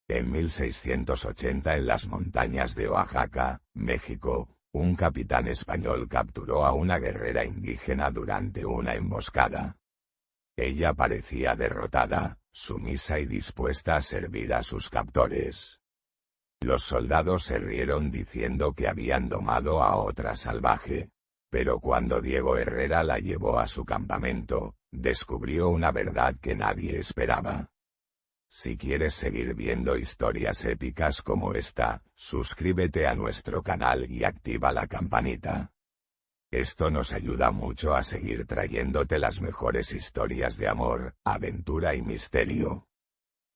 En 1680 en las montañas de Oaxaca, México, un capitán español capturó a una guerrera indígena durante una emboscada. Ella parecía derrotada, sumisa y dispuesta a servir a sus captores. Los soldados se rieron diciendo que habían domado a otra salvaje. Pero cuando Diego Herrera la llevó a su campamento, descubrió una verdad que nadie esperaba. Si quieres seguir viendo historias épicas como esta, suscríbete a nuestro canal y activa la campanita. Esto nos ayuda mucho a seguir trayéndote las mejores historias de amor, aventura y misterio.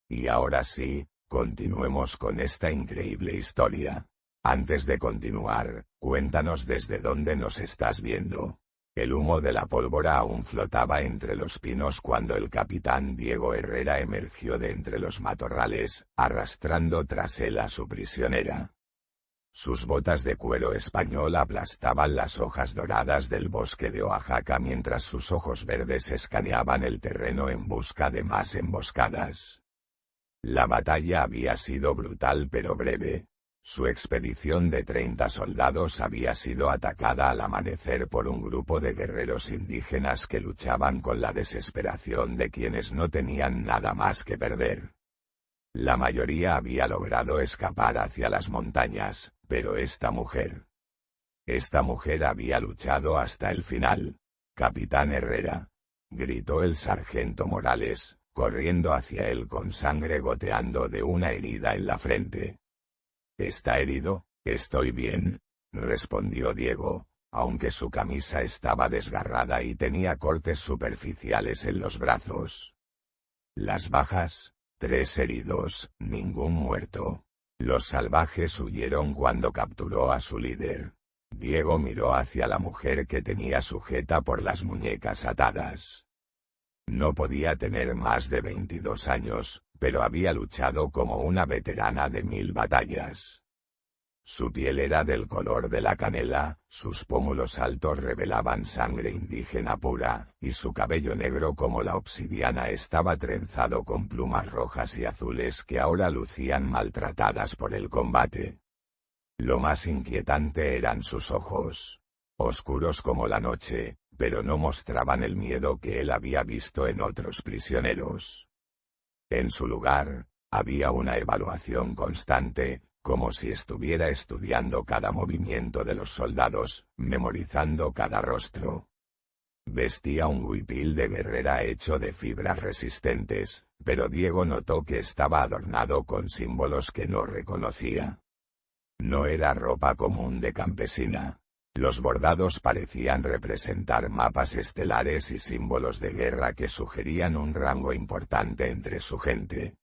Y ahora sí, continuemos con esta increíble historia. Antes de continuar, cuéntanos desde dónde nos estás viendo. El humo de la pólvora aún flotaba entre los pinos cuando el capitán Diego Herrera emergió de entre los matorrales, arrastrando tras él a su prisionera. Sus botas de cuero español aplastaban las hojas doradas del bosque de Oaxaca mientras sus ojos verdes escaneaban el terreno en busca de más emboscadas. La batalla había sido brutal pero breve. Su expedición de 30 soldados había sido atacada al amanecer por un grupo de guerreros indígenas que luchaban con la desesperación de quienes no tenían nada más que perder. La mayoría había logrado escapar hacia las montañas, pero esta mujer había luchado hasta el final. «Capitán Herrera», gritó el sargento Morales, corriendo hacia él con sangre goteando de una herida en la frente. «¿Está herido?» «Estoy bien», respondió Diego, aunque su camisa estaba desgarrada y tenía cortes superficiales en los brazos. «Las bajas, 3 heridos, ningún muerto. Los salvajes huyeron cuando capturó a su líder». Diego miró hacia la mujer que tenía sujeta por las muñecas atadas. No podía tener más de 22 años, pero había luchado como una veterana de 1000 batallas. Su piel era del color de la canela, sus pómulos altos revelaban sangre indígena pura, y su cabello negro como la obsidiana estaba trenzado con plumas rojas y azules que ahora lucían maltratadas por el combate. Lo más inquietante eran sus ojos. Oscuros como la noche, pero no mostraban el miedo que él había visto en otros prisioneros. En su lugar, había una evaluación constante, como si estuviera estudiando cada movimiento de los soldados, memorizando cada rostro. Vestía un huipil de guerrera hecho de fibras resistentes, pero Diego notó que estaba adornado con símbolos que no reconocía. No era ropa común de campesina. Los bordados parecían representar mapas estelares y símbolos de guerra que sugerían un rango importante entre su gente.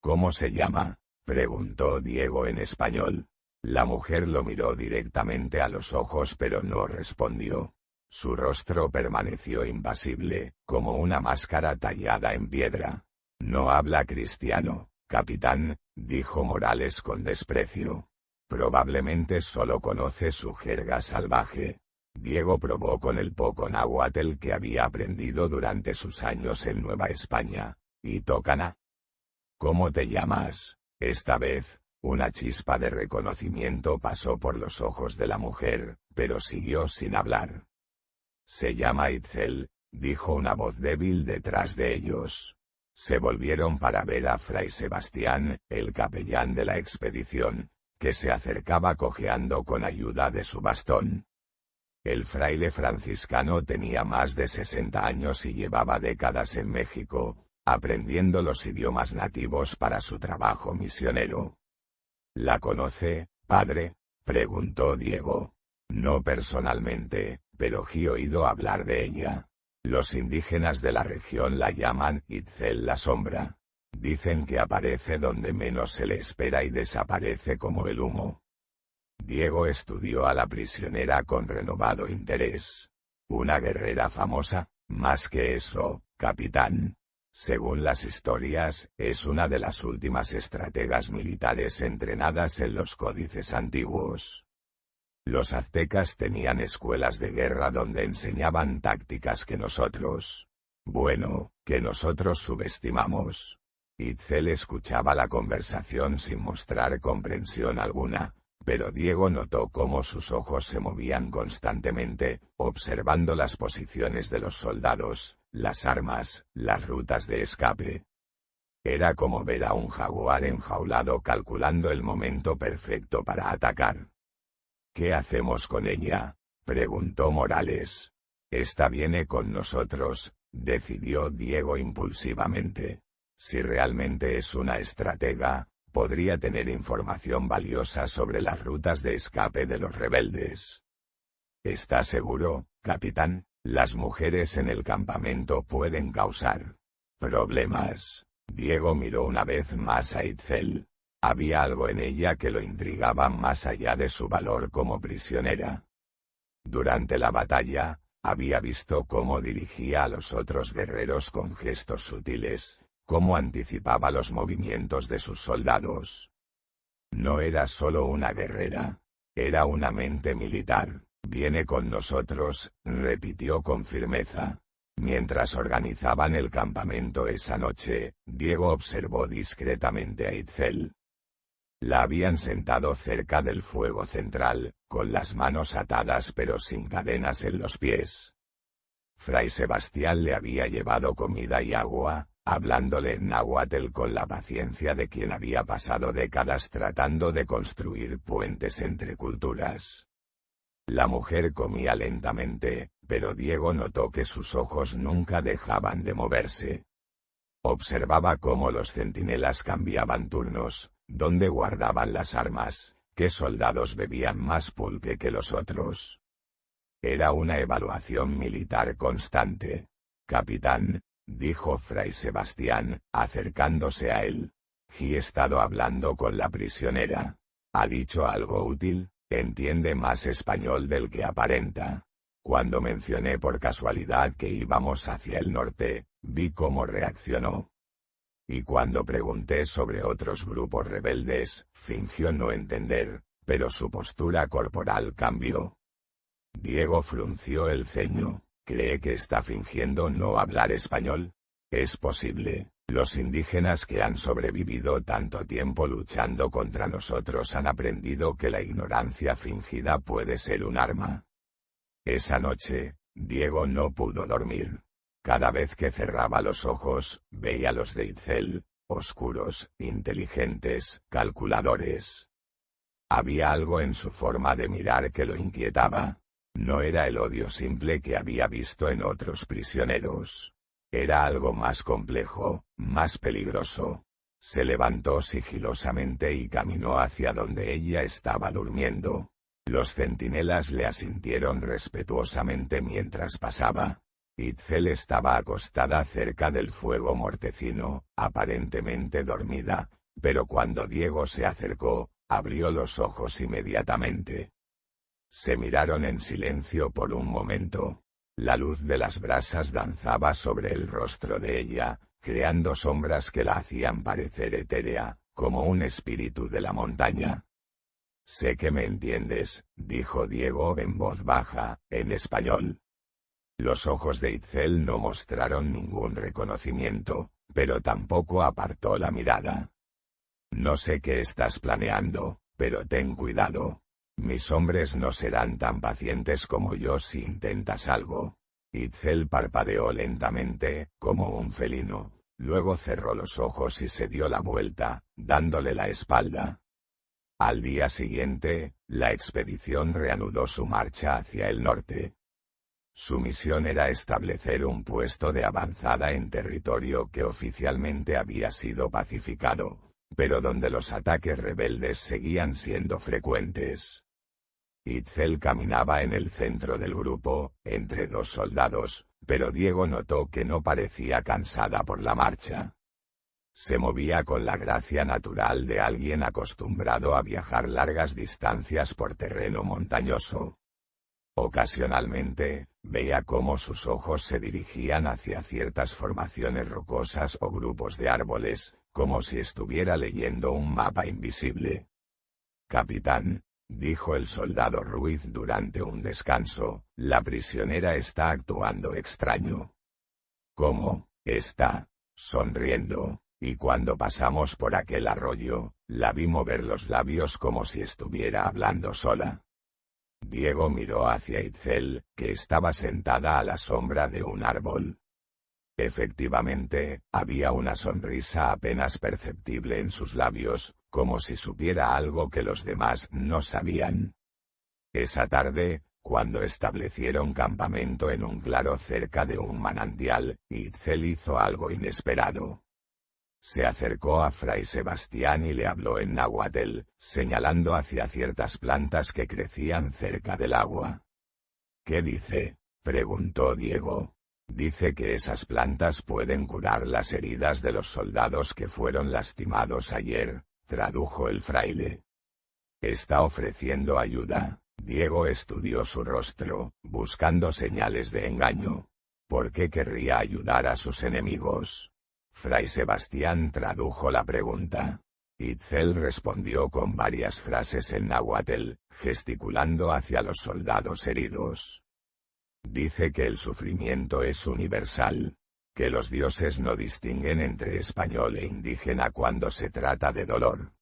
«¿Cómo se llama?», preguntó Diego en español. La mujer lo miró directamente a los ojos pero no respondió. Su rostro permaneció impasible, como una máscara tallada en piedra. «No habla cristiano, capitán», dijo Morales con desprecio. «Probablemente solo conoce su jerga salvaje». Diego probó con el poco náhuatl que había aprendido durante sus años en Nueva España. «¿Y Tocana?» «¿Cómo te llamas?» Esta vez, una chispa de reconocimiento pasó por los ojos de la mujer, pero siguió sin hablar. «Se llama Itzel», dijo una voz débil detrás de ellos. Se volvieron para ver a Fray Sebastián, el capellán de la expedición, que se acercaba cojeando con ayuda de su bastón. El fraile franciscano tenía más de 60 años y llevaba décadas en México, aprendiendo los idiomas nativos para su trabajo misionero. «¿La conoce, padre?», preguntó Diego. «No personalmente, pero he oído hablar de ella. Los indígenas de la región la llaman Itzel la sombra. Dicen que aparece donde menos se le espera y desaparece como el humo». Diego estudió a la prisionera con renovado interés. «¿Una guerrera famosa?». «Más que eso, capitán. Según las historias, es una de las últimas estrategas militares entrenadas en los códices antiguos. Los aztecas tenían escuelas de guerra donde enseñaban tácticas que nosotros subestimamos. Itzel escuchaba la conversación sin mostrar comprensión alguna, pero Diego notó cómo sus ojos se movían constantemente, observando las posiciones de los soldados, las armas, las rutas de escape. Era como ver a un jaguar enjaulado calculando el momento perfecto para atacar. ¿Qué hacemos con ella?, preguntó Morales. Esta viene con nosotros, decidió Diego impulsivamente. Si realmente es una estratega, podría tener información valiosa sobre las rutas de escape de los rebeldes. ¿Está seguro, capitán? Las mujeres en el campamento pueden causar problemas. Diego miró una vez más a Itzel. Había algo en ella que lo intrigaba más allá de su valor como prisionera. Durante la batalla, había visto cómo dirigía a los otros guerreros con gestos sutiles, cómo anticipaba los movimientos de sus soldados. No era solo una guerrera, era una mente militar. Viene con nosotros, repitió con firmeza. Mientras organizaban el campamento esa noche, Diego observó discretamente a Itzel. La habían sentado cerca del fuego central, con las manos atadas pero sin cadenas en los pies. Fray Sebastián le había llevado comida y agua, hablándole en náhuatl con la paciencia de quien había pasado décadas tratando de construir puentes entre culturas. La mujer comía lentamente, pero Diego notó que sus ojos nunca dejaban de moverse. Observaba cómo los centinelas cambiaban turnos, dónde guardaban las armas, qué soldados bebían más pulque que los otros. Era una evaluación militar constante. Capitán, dijo Fray Sebastián, acercándose a él. He estado hablando con la prisionera. ¿Ha dicho algo útil? Entiende más español del que aparenta. Cuando mencioné por casualidad que íbamos hacia el norte, vi cómo reaccionó. Y cuando pregunté sobre otros grupos rebeldes, fingió no entender, pero su postura corporal cambió. Diego frunció el ceño. ¿Cree que está fingiendo no hablar español? Es posible. Los indígenas que han sobrevivido tanto tiempo luchando contra nosotros han aprendido que la ignorancia fingida puede ser un arma. Esa noche, Diego no pudo dormir. Cada vez que cerraba los ojos, veía los de Itzel, oscuros, inteligentes, calculadores. Había algo en su forma de mirar que lo inquietaba. No era el odio simple que había visto en otros prisioneros. Era algo más complejo, más peligroso. Se levantó sigilosamente y caminó hacia donde ella estaba durmiendo. Los centinelas le asintieron respetuosamente mientras pasaba. Itzel estaba acostada cerca del fuego mortecino, aparentemente dormida, pero cuando Diego se acercó, abrió los ojos inmediatamente. Se miraron en silencio por un momento. La luz de las brasas danzaba sobre el rostro de ella, creando sombras que la hacían parecer etérea, como un espíritu de la montaña. Sé que me entiendes, dijo Diego en voz baja, en español. Los ojos de Itzel no mostraron ningún reconocimiento, pero tampoco apartó la mirada. No sé qué estás planeando, pero ten cuidado. Mis hombres no serán tan pacientes como yo si intentas algo. Itzel parpadeó lentamente, como un felino, luego cerró los ojos y se dio la vuelta, dándole la espalda. Al día siguiente, la expedición reanudó su marcha hacia el norte. Su misión era establecer un puesto de avanzada en territorio que oficialmente había sido pacificado, pero donde los ataques rebeldes seguían siendo frecuentes. Itzel caminaba en el centro del grupo, entre dos soldados, pero Diego notó que no parecía cansada por la marcha. Se movía con la gracia natural de alguien acostumbrado a viajar largas distancias por terreno montañoso. Ocasionalmente, veía cómo sus ojos se dirigían hacia ciertas formaciones rocosas o grupos de árboles, como si estuviera leyendo un mapa invisible. Capitán, dijo el soldado Ruiz durante un descanso, la prisionera está actuando extraño. ¿Cómo? Está sonriendo. y cuando pasamos por aquel arroyo, la vi mover los labios como si estuviera hablando sola. Diego miró hacia Itzel, que estaba sentada a la sombra de un árbol. Efectivamente, había una sonrisa apenas perceptible en sus labios, como si supiera algo que los demás no sabían. Esa tarde, cuando establecieron campamento en un claro cerca de un manantial, Itzel hizo algo inesperado. Se acercó a Fray Sebastián y le habló en náhuatl, señalando hacia ciertas plantas que crecían cerca del agua. ¿Qué dice?, preguntó Diego. Dice que esas plantas pueden curar las heridas de los soldados que fueron lastimados ayer, tradujo el fraile. Está ofreciendo ayuda. Diego estudió su rostro, buscando señales de engaño. ¿Por qué querría ayudar a sus enemigos? Fray Sebastián tradujo la pregunta. Itzel respondió con varias frases en náhuatl, gesticulando hacia los soldados heridos. Dice que el sufrimiento es universal, que los dioses no distinguen entre español e indígena cuando se trata de dolor.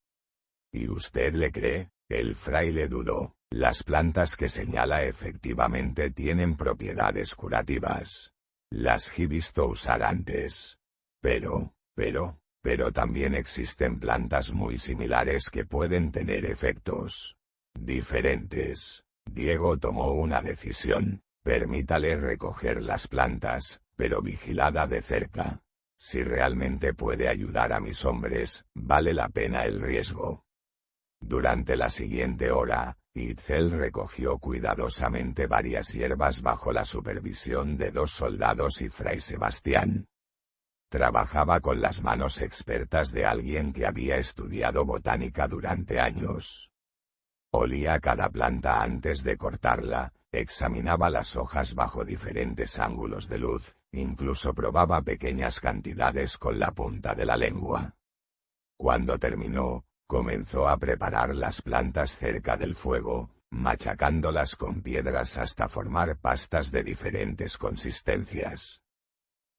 ¿Y usted le cree? El fraile dudó. Las plantas que señala efectivamente tienen propiedades curativas. Las he visto usar antes. Pero también existen plantas muy similares que pueden tener efectos diferentes. Diego tomó una decisión. Permítale recoger las plantas, pero vigilada de cerca. Si realmente puede ayudar a mis hombres, vale la pena el riesgo. Durante la siguiente hora, Itzel recogió cuidadosamente varias hierbas bajo la supervisión de 2 soldados y Fray Sebastián. Trabajaba con las manos expertas de alguien que había estudiado botánica durante años. Olía cada planta antes de cortarla, examinaba las hojas bajo diferentes ángulos de luz, incluso probaba pequeñas cantidades con la punta de la lengua. Cuando terminó, comenzó a preparar las plantas cerca del fuego, machacándolas con piedras hasta formar pastas de diferentes consistencias.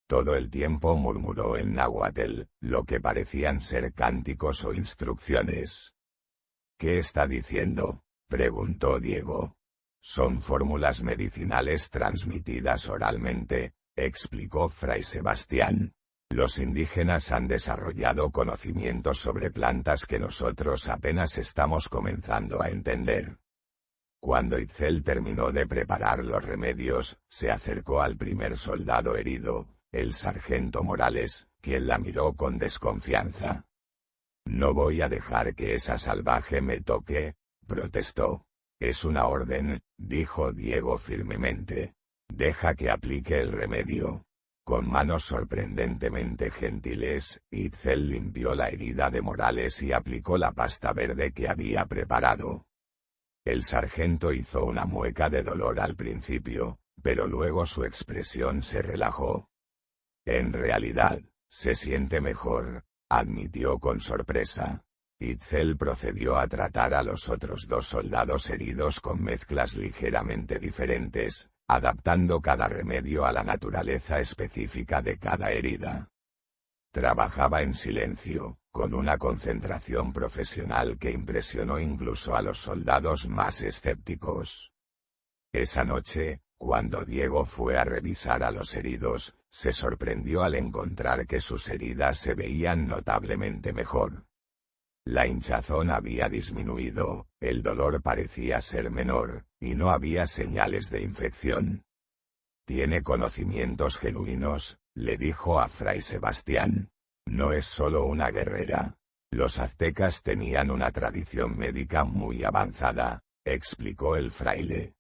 Todo el tiempo murmuró en náhuatl, lo que parecían ser cánticos o instrucciones. ¿Qué está diciendo?, preguntó Diego. Son fórmulas medicinales transmitidas oralmente, explicó Fray Sebastián. Los indígenas han desarrollado conocimientos sobre plantas que nosotros apenas estamos comenzando a entender. Cuando Itzel terminó de preparar los remedios, se acercó al primer soldado herido, el sargento Morales, quien la miró con desconfianza. No voy a dejar que esa salvaje me toque, protestó. Es una orden, dijo Diego firmemente. Deja que aplique el remedio. Con manos sorprendentemente gentiles, Itzel limpió la herida de Morales y aplicó la pasta verde que había preparado. El sargento hizo una mueca de dolor al principio, pero luego su expresión se relajó. En realidad, se siente mejor, admitió con sorpresa. Itzel procedió a tratar a los otros 2 soldados heridos con mezclas ligeramente diferentes, adaptando cada remedio a la naturaleza específica de cada herida. Trabajaba en silencio, con una concentración profesional que impresionó incluso a los soldados más escépticos. Esa noche, cuando Diego fue a revisar a los heridos, se sorprendió al encontrar que sus heridas se veían notablemente mejor. La hinchazón había disminuido, el dolor parecía ser menor, y no había señales de infección. Tiene conocimientos genuinos, le dijo a Fray Sebastián. No es solo una guerrera. Los aztecas tenían una tradición médica muy avanzada, explicó el fraile.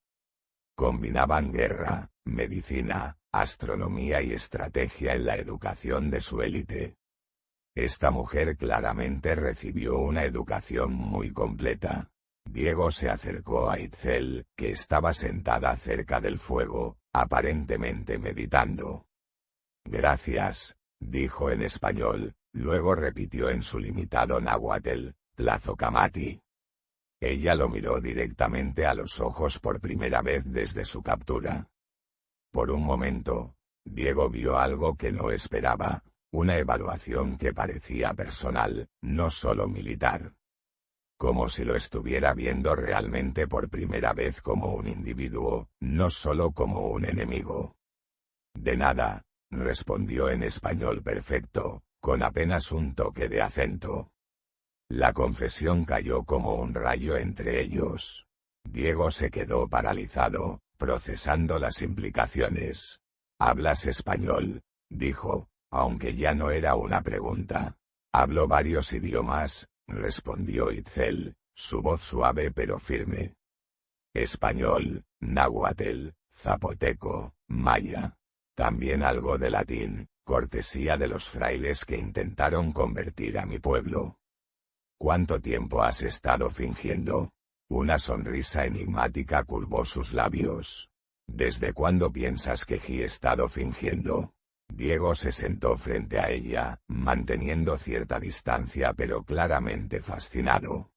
Combinaban guerra, medicina, astronomía y estrategia en la educación de su élite. Esta mujer claramente recibió una educación muy completa. Diego se acercó a Itzel, que estaba sentada cerca del fuego, aparentemente meditando. Gracias, dijo en español, luego repitió en su limitado náhuatl, Tlazocamati. Ella lo miró directamente a los ojos por primera vez desde su captura. Por un momento, Diego vio algo que no esperaba, Una evaluación que parecía personal, no solo militar. Como si lo estuviera viendo realmente por primera vez como un individuo, no solo como un enemigo. De nada, respondió en español perfecto, con apenas un toque de acento. La confesión cayó como un rayo entre ellos. Diego se quedó paralizado, procesando las implicaciones. «¿Hablas español?», dijo, aunque ya no era una pregunta. «Hablo varios idiomas», respondió Itzel, su voz suave pero firme. «Español, náhuatl, zapoteco, maya. También algo de latín, cortesía de los frailes que intentaron convertir a mi pueblo». «¿Cuánto tiempo has estado fingiendo?». Una sonrisa enigmática curvó sus labios. «¿Desde cuándo piensas que he estado fingiendo?». Diego se sentó frente a ella, manteniendo cierta distancia pero claramente fascinado.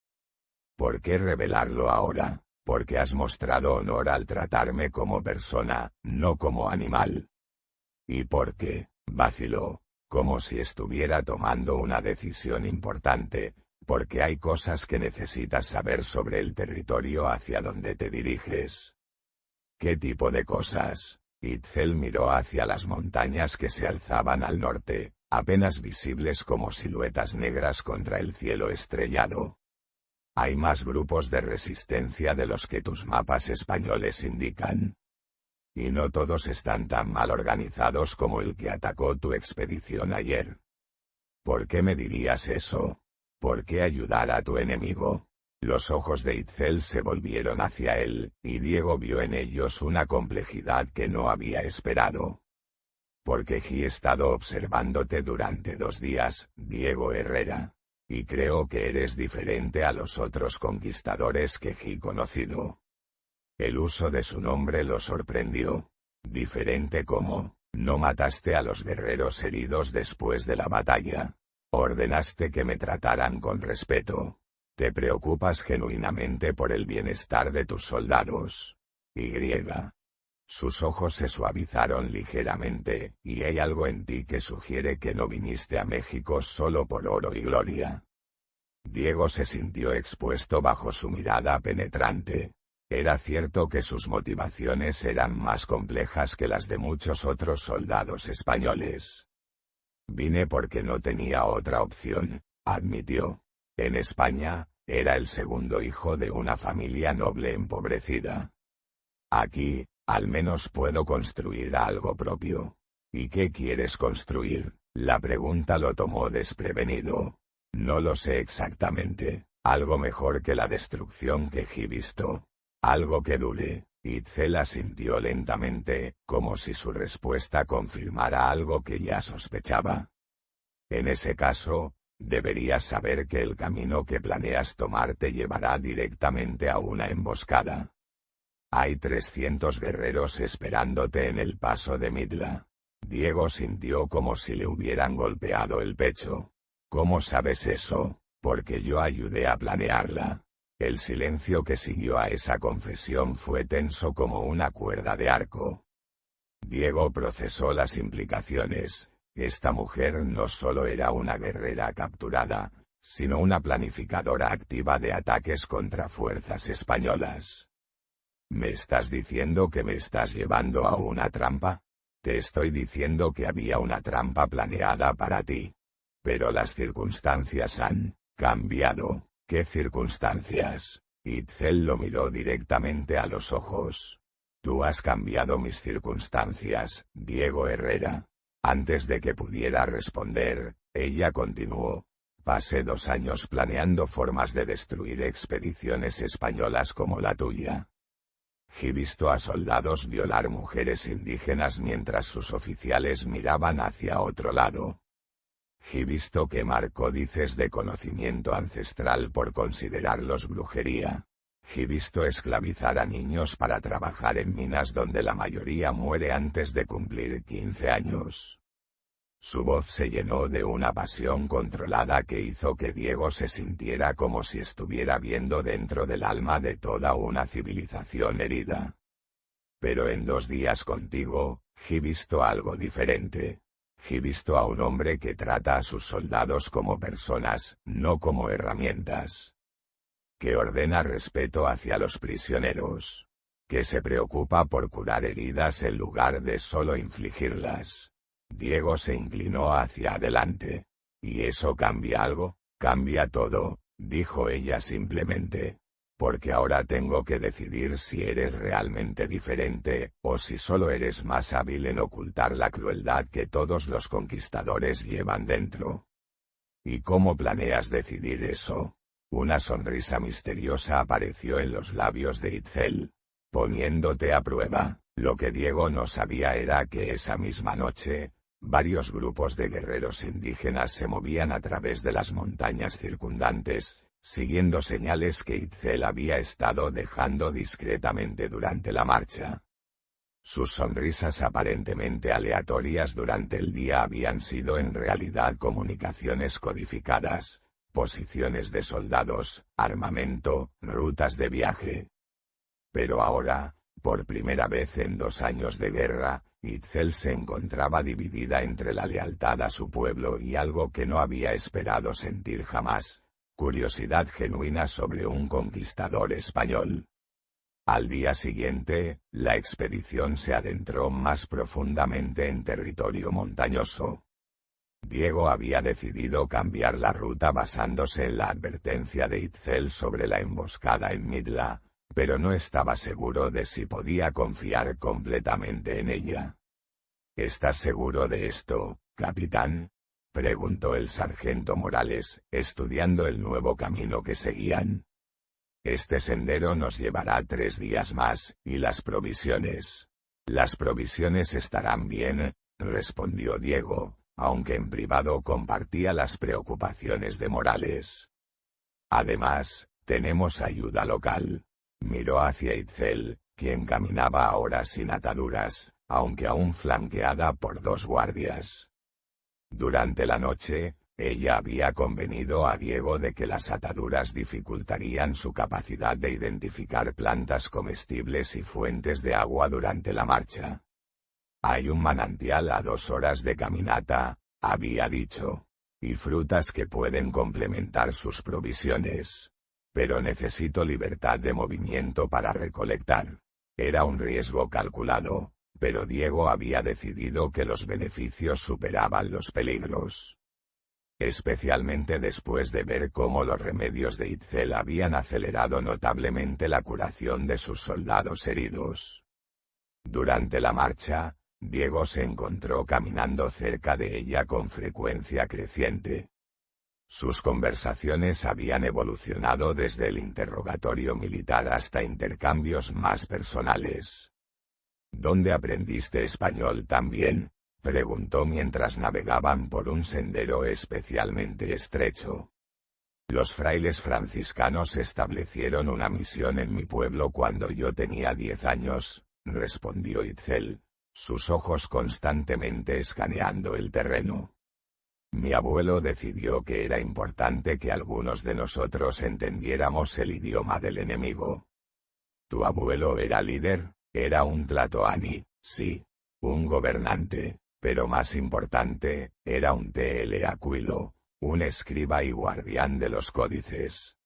«¿Por qué revelarlo ahora? Porque has mostrado honor al tratarme como persona, no como animal». «¿Y por qué?», vaciló, como si estuviera tomando una decisión importante. «Porque hay cosas que necesitas saber sobre el territorio hacia donde te diriges». «¿Qué tipo de cosas?». Itzel miró hacia las montañas que se alzaban al norte, apenas visibles como siluetas negras contra el cielo estrellado. «Hay más grupos de resistencia de los que tus mapas españoles indican. Y no todos están tan mal organizados como el que atacó tu expedición ayer». «¿Por qué me dirías eso? ¿Por qué ayudar a tu enemigo?». Los ojos de Itzel se volvieron hacia él, y Diego vio en ellos una complejidad que no había esperado. «Porque he estado observándote durante 2 días, Diego Herrera. Y creo que eres diferente a los otros conquistadores que he conocido». El uso de su nombre lo sorprendió. «¿Diferente cómo? ¿No mataste a los guerreros heridos después de la batalla? Ordenaste que me trataran con respeto. Te preocupas genuinamente por el bienestar de tus soldados. Y. Sus ojos se suavizaron ligeramente, «y hay algo en ti que sugiere que no viniste a México solo por oro y gloria». Diego se sintió expuesto bajo su mirada penetrante. Era cierto que sus motivaciones eran más complejas que las de muchos otros soldados españoles. «Vine porque no tenía otra opción», admitió. «En España, era el segundo hijo de una familia noble empobrecida. Aquí, al menos puedo construir algo propio». «¿Y qué quieres construir?». La pregunta lo tomó desprevenido. «No lo sé exactamente. Algo mejor que la destrucción que he visto. Algo que dure». Itzel asintió lentamente, como si su respuesta confirmara algo que ya sospechaba. «En ese caso, deberías saber que el camino que planeas tomar te llevará directamente a una emboscada. Hay 300 guerreros esperándote en el paso de Mitla». Diego sintió como si le hubieran golpeado el pecho. «¿Cómo sabes eso?». «Porque yo ayudé a planearla». El silencio que siguió a esa confesión fue tenso como una cuerda de arco. Diego procesó las implicaciones. Esta mujer no solo era una guerrera capturada, sino una planificadora activa de ataques contra fuerzas españolas. «¿Me estás diciendo que me estás llevando a una trampa?». «Te estoy diciendo que había una trampa planeada para ti. Pero las circunstancias han cambiado». «¿Qué circunstancias?». Itzel lo miró directamente a los ojos. «Tú has cambiado mis circunstancias, Diego Herrera». Antes de que pudiera responder, ella continuó. «Pasé 2 años planeando formas de destruir expediciones españolas como la tuya. He visto a soldados violar mujeres indígenas mientras sus oficiales miraban hacia otro lado. He visto quemar códices de conocimiento ancestral por considerarlos brujería. He visto esclavizar a niños para trabajar en minas donde la mayoría muere antes de cumplir 15 años». Su voz se llenó de una pasión controlada que hizo que Diego se sintiera como si estuviera viendo dentro del alma de toda una civilización herida. «Pero en 2 días contigo, he visto algo diferente». He visto a un hombre que trata a sus soldados como personas, no como herramientas. Que ordena respeto hacia los prisioneros. Que se preocupa por curar heridas en lugar de solo infligirlas. Diego se inclinó hacia adelante. ¿Y eso cambia algo? Cambia todo, dijo ella simplemente. Porque ahora tengo que decidir si eres realmente diferente, o si solo eres más hábil en ocultar la crueldad que todos los conquistadores llevan dentro. ¿Y cómo planeas decidir eso? Una sonrisa misteriosa apareció en los labios de Itzel. Poniéndote a prueba. Lo que Diego no sabía era que esa misma noche, varios grupos de guerreros indígenas se movían a través de las montañas circundantes, siguiendo señales que Itzel había estado dejando discretamente durante la marcha. Sus sonrisas aparentemente aleatorias durante el día habían sido en realidad comunicaciones codificadas, posiciones de soldados, armamento, rutas de viaje. Pero ahora, por primera vez en 2 años de guerra, Itzel se encontraba dividida entre la lealtad a su pueblo y algo que no había esperado sentir jamás, curiosidad genuina sobre un conquistador español. Al día siguiente, la expedición se adentró más profundamente en territorio montañoso. Diego había decidido cambiar la ruta basándose en la advertencia de Itzel sobre la emboscada en Midla, pero no estaba seguro de si podía confiar completamente en ella. ¿Estás seguro de esto, capitán?, preguntó el sargento Morales, estudiando el nuevo camino que seguían. Este sendero nos llevará 3 días más, ¿y las provisiones? Las provisiones estarán bien, respondió Diego, aunque en privado compartía las preocupaciones de Morales. Además, tenemos ayuda local. Miró hacia Itzel, quien caminaba ahora sin ataduras, aunque aún flanqueada por 2 guardias. Durante la noche, ella había convenido a Diego de que las ataduras dificultarían su capacidad de identificar plantas comestibles y fuentes de agua durante la marcha. Hay un manantial a 2 horas de caminata, había dicho, y frutas que pueden complementar sus provisiones. Pero necesito libertad de movimiento para recolectar. Era un riesgo calculado, pero Diego había decidido que los beneficios superaban los peligros. Especialmente después de ver cómo los remedios de Itzel habían acelerado notablemente la curación de sus soldados heridos. Durante la marcha, Diego se encontró caminando cerca de ella con frecuencia creciente. Sus conversaciones habían evolucionado desde el interrogatorio militar hasta intercambios más personales. ¿Dónde aprendiste español también?, preguntó mientras navegaban por un sendero especialmente estrecho. Los frailes franciscanos establecieron una misión en mi pueblo cuando yo tenía 10 años, respondió Itzel, sus ojos constantemente escaneando el terreno. Mi abuelo decidió que era importante que algunos de nosotros entendiéramos el idioma del enemigo. ¿Tu abuelo era líder? Era un tlatoani, sí. Un gobernante, pero más importante, era un Aquilo, un escriba y guardián de los códices.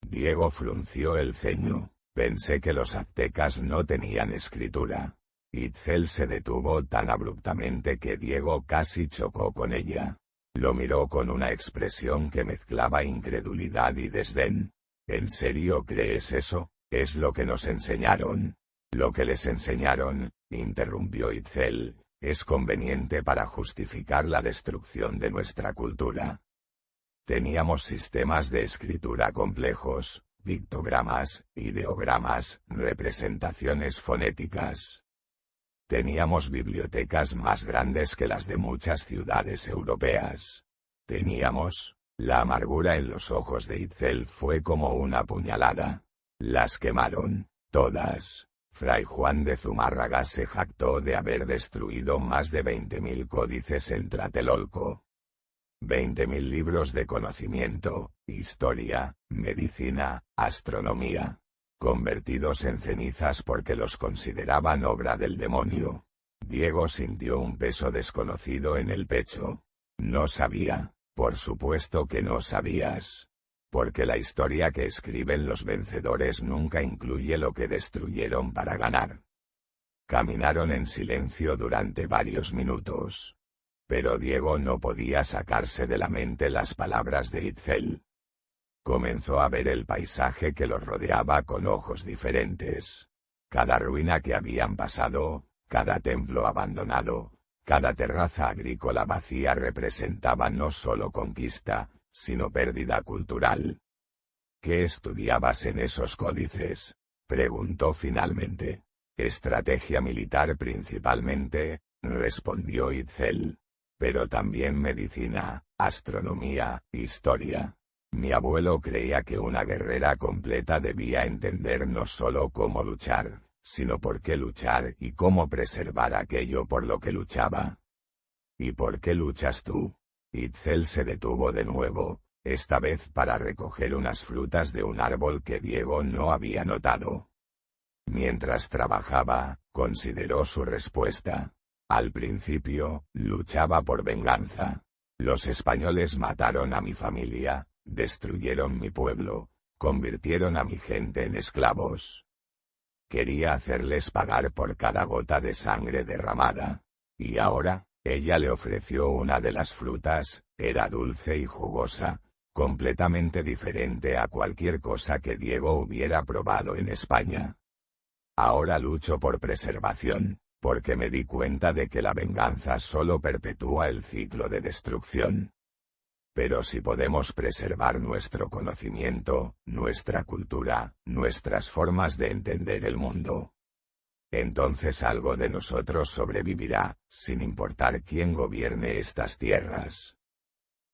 Diego frunció el ceño. Pensé que los aztecas no tenían escritura. Itzel se detuvo tan abruptamente que Diego casi chocó con ella. Lo miró con una expresión que mezclaba incredulidad y desdén. ¿En serio crees eso? Es lo que nos enseñaron. Lo que les enseñaron, interrumpió Itzel, es conveniente para justificar la destrucción de nuestra cultura. Teníamos sistemas de escritura complejos, pictogramas, ideogramas, representaciones fonéticas. Teníamos bibliotecas más grandes que las de muchas ciudades europeas. Teníamos... La amargura en los ojos de Itzel fue como una puñalada. Las quemaron, todas. Fray Juan de Zumárraga se jactó de haber destruido más de 20.000 códices en Tlatelolco. 20.000 libros de conocimiento, historia, medicina, astronomía. Convertidos en cenizas porque los consideraban obra del demonio. Diego sintió un peso desconocido en el pecho. No sabía. Por supuesto que no sabías. Porque la historia que escriben los vencedores nunca incluye lo que destruyeron para ganar. Caminaron en silencio durante varios minutos. Pero Diego no podía sacarse de la mente las palabras de Itzel. Comenzó a ver el paisaje que los rodeaba con ojos diferentes. Cada ruina que habían pasado, cada templo abandonado, cada terraza agrícola vacía representaba no solo conquista, sino pérdida cultural. ¿Qué estudiabas en esos códices?, preguntó finalmente. Estrategia militar principalmente, respondió Itzel. Pero también medicina, astronomía, historia. Mi abuelo creía que una guerrera completa debía entender no solo cómo luchar, sino por qué luchar y cómo preservar aquello por lo que luchaba. ¿Y por qué luchas tú? Itzel se detuvo de nuevo, esta vez para recoger unas frutas de un árbol que Diego no había notado. Mientras trabajaba, consideró su respuesta. Al principio, luchaba por venganza. Los españoles mataron a mi familia, destruyeron mi pueblo, convirtieron a mi gente en esclavos. Quería hacerles pagar por cada gota de sangre derramada. Y ahora, ella le ofreció una de las frutas, era dulce y jugosa, completamente diferente a cualquier cosa que Diego hubiera probado en España. Ahora lucho por preservación, porque me di cuenta de que la venganza solo perpetúa el ciclo de destrucción. Pero si podemos preservar nuestro conocimiento, nuestra cultura, nuestras formas de entender el mundo, entonces algo de nosotros sobrevivirá, sin importar quién gobierne estas tierras.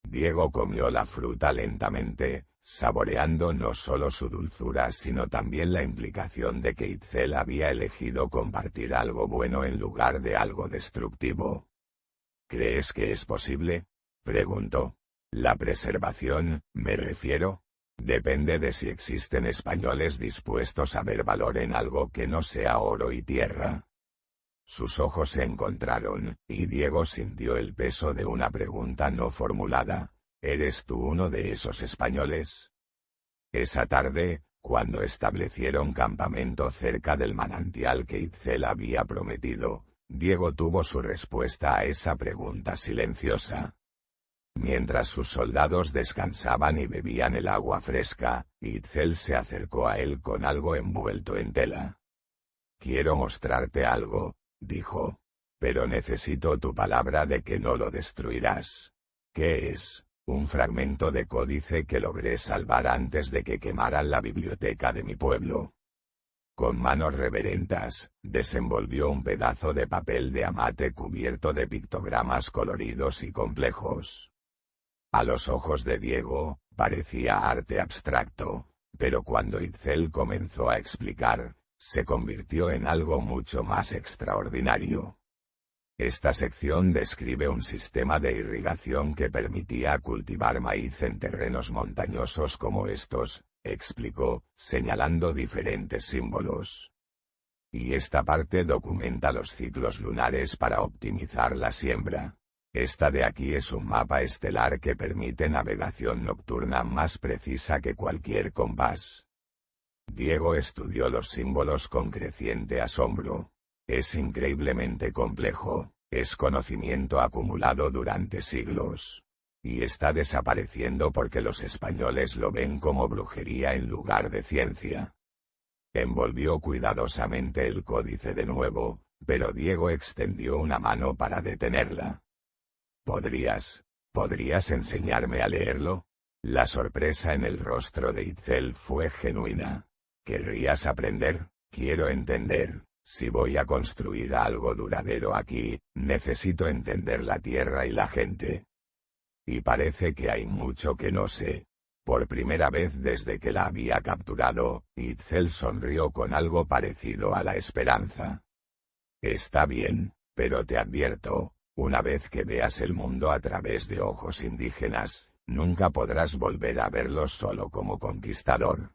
Diego comió la fruta lentamente, saboreando no solo su dulzura sino también la implicación de que Itzel había elegido compartir algo bueno en lugar de algo destructivo. ¿Crees que es posible?, preguntó. La preservación, me refiero, depende de si existen españoles dispuestos a ver valor en algo que no sea oro y tierra. Sus ojos se encontraron, y Diego sintió el peso de una pregunta no formulada. ¿Eres tú uno de esos españoles? Esa tarde, cuando establecieron campamento cerca del manantial que Itzel había prometido, Diego tuvo su respuesta a esa pregunta silenciosa. Mientras sus soldados descansaban y bebían el agua fresca, Itzel se acercó a él con algo envuelto en tela. Quiero mostrarte algo, dijo. Pero necesito tu palabra de que no lo destruirás. ¿Qué es? Un fragmento de códice que logré salvar antes de que quemaran la biblioteca de mi pueblo. Con manos reverentas, desenvolvió un pedazo de papel de amate cubierto de pictogramas coloridos y complejos. A los ojos de Diego, parecía arte abstracto, pero cuando Itzel comenzó a explicar, se convirtió en algo mucho más extraordinario. Esta sección describe un sistema de irrigación que permitía cultivar maíz en terrenos montañosos como estos, explicó, señalando diferentes símbolos. Y esta parte documenta los ciclos lunares para optimizar la siembra. Esta de aquí es un mapa estelar que permite navegación nocturna más precisa que cualquier compás. Diego estudió los símbolos con creciente asombro. Es increíblemente complejo, es conocimiento acumulado durante siglos. Y está desapareciendo porque los españoles lo ven como brujería en lugar de ciencia. Envolvió cuidadosamente el códice de nuevo, pero Diego extendió una mano para detenerla. ¿Podrías enseñarme a leerlo? La sorpresa en el rostro de Itzel fue genuina. ¿Querrías aprender? Quiero entender. Si voy a construir algo duradero aquí, necesito entender la tierra y la gente. Y parece que hay mucho que no sé. Por primera vez desde que la había capturado, Itzel sonrió con algo parecido a la esperanza. Está bien, pero te advierto, una vez que veas el mundo a través de ojos indígenas, nunca podrás volver a verlo solo como conquistador.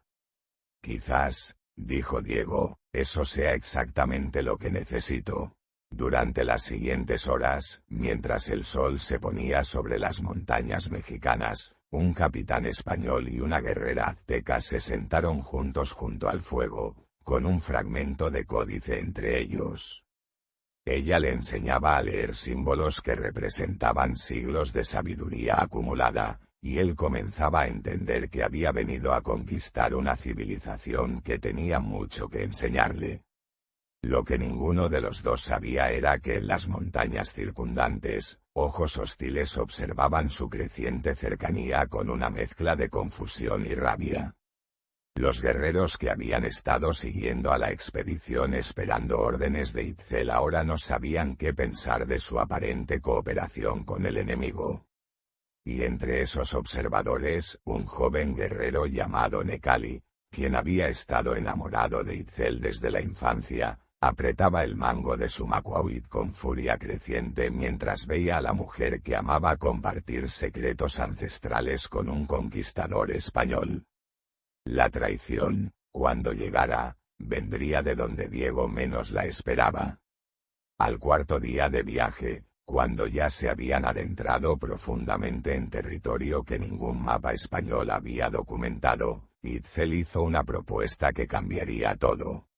Quizás, dijo Diego, eso sea exactamente lo que necesito. Durante las siguientes horas, mientras el sol se ponía sobre las montañas mexicanas, un capitán español y una guerrera azteca se sentaron juntos junto al fuego, con un fragmento de códice entre ellos. Ella le enseñaba a leer símbolos que representaban siglos de sabiduría acumulada, y él comenzaba a entender que había venido a conquistar una civilización que tenía mucho que enseñarle. Lo que ninguno de los dos sabía era que en las montañas circundantes, ojos hostiles observaban su creciente cercanía con una mezcla de confusión y rabia. Los guerreros que habían estado siguiendo a la expedición esperando órdenes de Itzel ahora no sabían qué pensar de su aparente cooperación con el enemigo. Y entre esos observadores, un joven guerrero llamado Necali, quien había estado enamorado de Itzel desde la infancia, apretaba el mango de su macuahuit con furia creciente mientras veía a la mujer que amaba compartir secretos ancestrales con un conquistador español. La traición, cuando llegara, vendría de donde Diego menos la esperaba. Al cuarto día de viaje, cuando ya se habían adentrado profundamente en territorio que ningún mapa español había documentado, Itzel hizo una propuesta que cambiaría todo.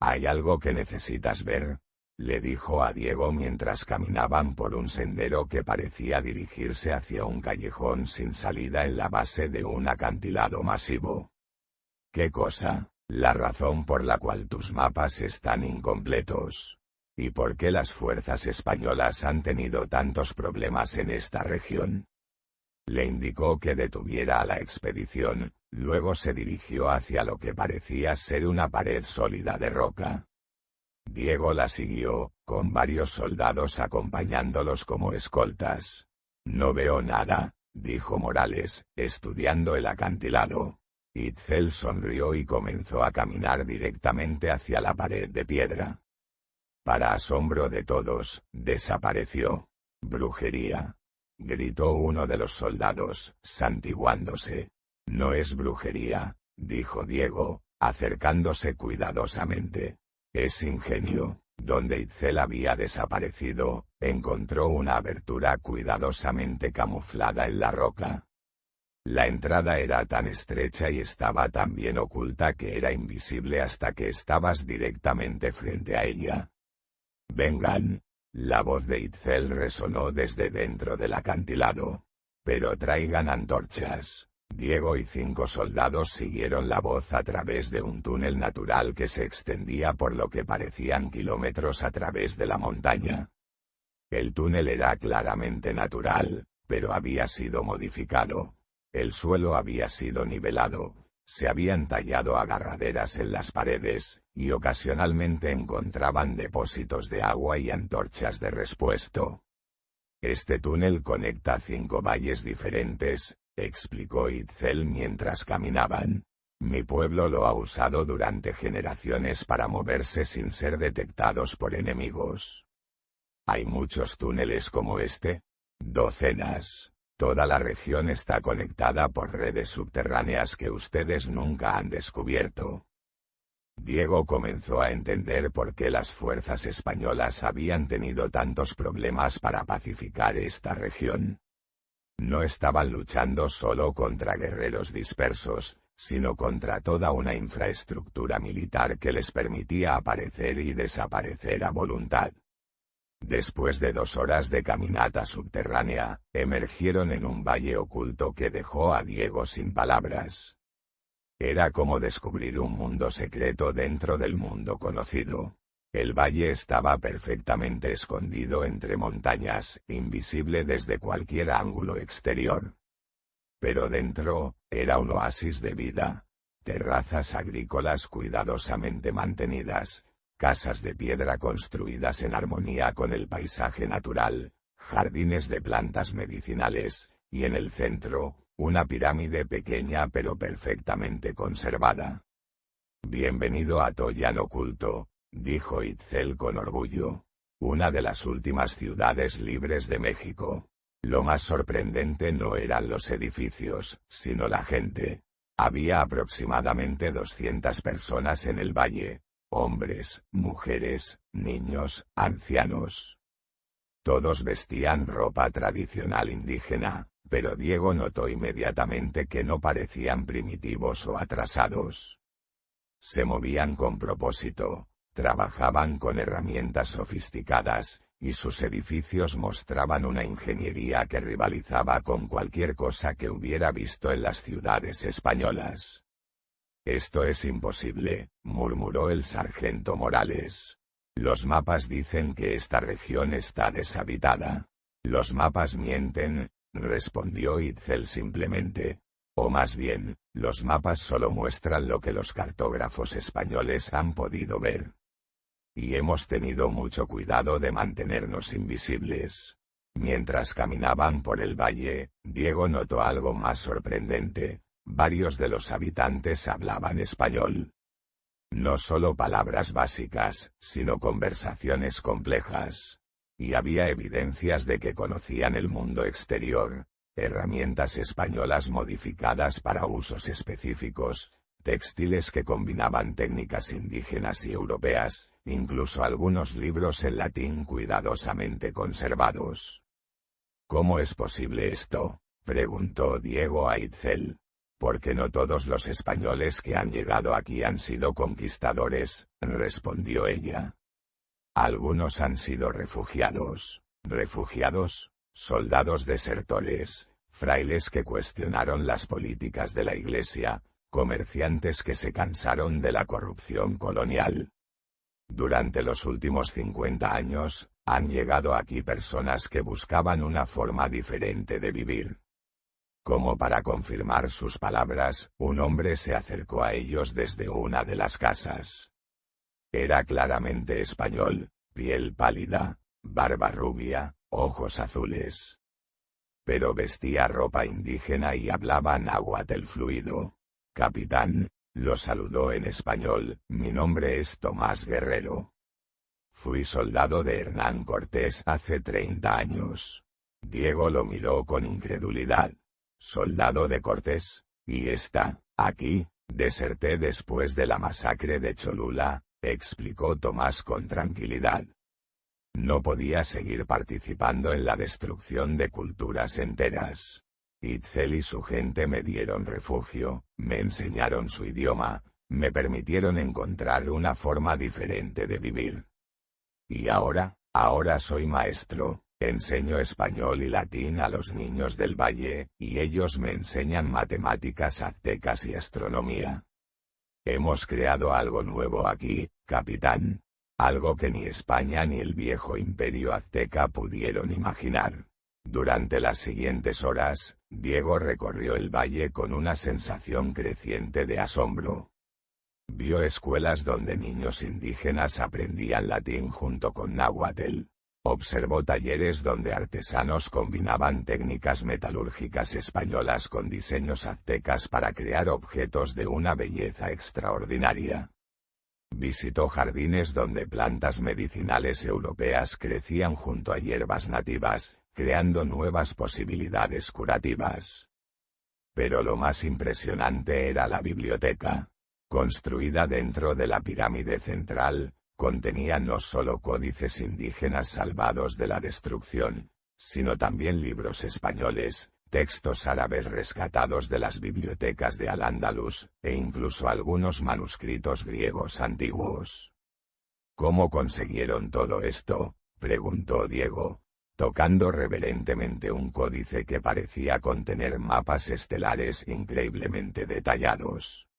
«¿Hay algo que necesitas ver?», le dijo a Diego mientras caminaban por un sendero que parecía dirigirse hacia un callejón sin salida en la base de un acantilado masivo. «¿Qué cosa?». «La razón por la cual tus mapas están incompletos. ¿Y por qué las fuerzas españolas han tenido tantos problemas en esta región?». Le indicó que detuviera a la expedición, luego se dirigió hacia lo que parecía ser una pared sólida de roca. Diego la siguió, con varios soldados acompañándolos como escoltas. «No veo nada», dijo Morales, estudiando el acantilado. Itzel sonrió y comenzó a caminar directamente hacia la pared de piedra. Para asombro de todos, desapareció. «Brujería», gritó uno de los soldados, santiguándose. «No es brujería», dijo Diego, acercándose cuidadosamente. «Es ingenio». Donde Itzel había desaparecido, encontró una abertura cuidadosamente camuflada en la roca. La entrada era tan estrecha y estaba tan bien oculta que era invisible hasta que estabas directamente frente a ella. «Vengan». La voz de Itzel resonó desde dentro del acantilado. «Pero traigan antorchas». Diego y 5 soldados siguieron la voz a través de un túnel natural que se extendía por lo que parecían kilómetros a través de la montaña. El túnel era claramente natural, pero había sido modificado. El suelo había sido nivelado, se habían tallado agarraderas en las paredes, y ocasionalmente encontraban depósitos de agua y antorchas de repuesto. «Este túnel conecta 5 valles diferentes», explicó Itzel mientras caminaban. «Mi pueblo lo ha usado durante generaciones para moverse sin ser detectados por enemigos». «¿Hay muchos túneles como este?». «Docenas. Toda la región está conectada por redes subterráneas que ustedes nunca han descubierto». Diego comenzó a entender por qué las fuerzas españolas habían tenido tantos problemas para pacificar esta región. No estaban luchando solo contra guerreros dispersos, sino contra toda una infraestructura militar que les permitía aparecer y desaparecer a voluntad. Después de 2 horas de caminata subterránea, emergieron en un valle oculto que dejó a Diego sin palabras. Era como descubrir un mundo secreto dentro del mundo conocido. El valle estaba perfectamente escondido entre montañas, invisible desde cualquier ángulo exterior. Pero dentro, era un oasis de vida. Terrazas agrícolas cuidadosamente mantenidas, casas de piedra construidas en armonía con el paisaje natural, jardines de plantas medicinales, y en el centro, una pirámide pequeña pero perfectamente conservada. «Bienvenido a Toyan Oculto», dijo Itzel con orgullo. «Una de las últimas ciudades libres de México». Lo más sorprendente no eran los edificios, sino la gente. Había aproximadamente 200 personas en el valle. hombres, mujeres, niños, ancianos. Todos vestían ropa tradicional indígena, pero Diego notó inmediatamente que no parecían primitivos o atrasados. Se movían con propósito, trabajaban con herramientas sofisticadas, y sus edificios mostraban una ingeniería que rivalizaba con cualquier cosa que hubiera visto en las ciudades españolas. «Esto es imposible», murmuró el sargento Morales. «Los mapas dicen que esta región está deshabitada». «Los mapas mienten», respondió Itzel simplemente. «O más bien, los mapas solo muestran lo que los cartógrafos españoles han podido ver. Y hemos tenido mucho cuidado de mantenernos invisibles». Mientras caminaban por el valle, Diego notó algo más sorprendente. Varios de los habitantes hablaban español. No solo palabras básicas, sino conversaciones complejas. Y había evidencias de que conocían el mundo exterior, herramientas españolas modificadas para usos específicos, textiles que combinaban técnicas indígenas y europeas, incluso algunos libros en latín cuidadosamente conservados. «¿Cómo es posible esto?», preguntó Diego a Itzel. «Porque no todos los españoles que han llegado aquí han sido conquistadores», respondió ella. «Algunos han sido refugiados». «¿Refugiados?», soldados desertores, frailes que cuestionaron las políticas de la Iglesia, comerciantes que se cansaron de la corrupción colonial. Durante los últimos 50 años, han llegado aquí personas que buscaban una forma diferente de vivir». Como para confirmar sus palabras, un hombre se acercó a ellos desde una de las casas. Era claramente español, piel pálida, barba rubia, ojos azules. Pero vestía ropa indígena y hablaba náhuatl fluido. «Capitán», lo saludó en español, «mi nombre es Tomás Guerrero. Fui soldado de Hernán Cortés hace 30 años». Diego lo miró con incredulidad. «¿Soldado de Cortés? ¿Y está aquí?» «Deserté después de la masacre de Cholula», explicó Tomás con tranquilidad. «No podía seguir participando en la destrucción de culturas enteras. Itzel y su gente me dieron refugio, me enseñaron su idioma, me permitieron encontrar una forma diferente de vivir. Y ahora soy maestro. Enseño español y latín a los niños del valle, y ellos me enseñan matemáticas aztecas y astronomía. Hemos creado algo nuevo aquí, capitán. Algo que ni España ni el viejo imperio azteca pudieron imaginar». Durante las siguientes horas, Diego recorrió el valle con una sensación creciente de asombro. Vio escuelas donde niños indígenas aprendían latín junto con náhuatl. Observó talleres donde artesanos combinaban técnicas metalúrgicas españolas con diseños aztecas para crear objetos de una belleza extraordinaria. Visitó jardines donde plantas medicinales europeas crecían junto a hierbas nativas, creando nuevas posibilidades curativas. Pero lo más impresionante era la biblioteca. Construida dentro de la pirámide central, contenía no solo códices indígenas salvados de la destrucción, sino también libros españoles, textos árabes rescatados de las bibliotecas de Al-Ándalus, e incluso algunos manuscritos griegos antiguos. «¿Cómo consiguieron todo esto?», preguntó Diego, tocando reverentemente un códice que parecía contener mapas estelares increíblemente detallados.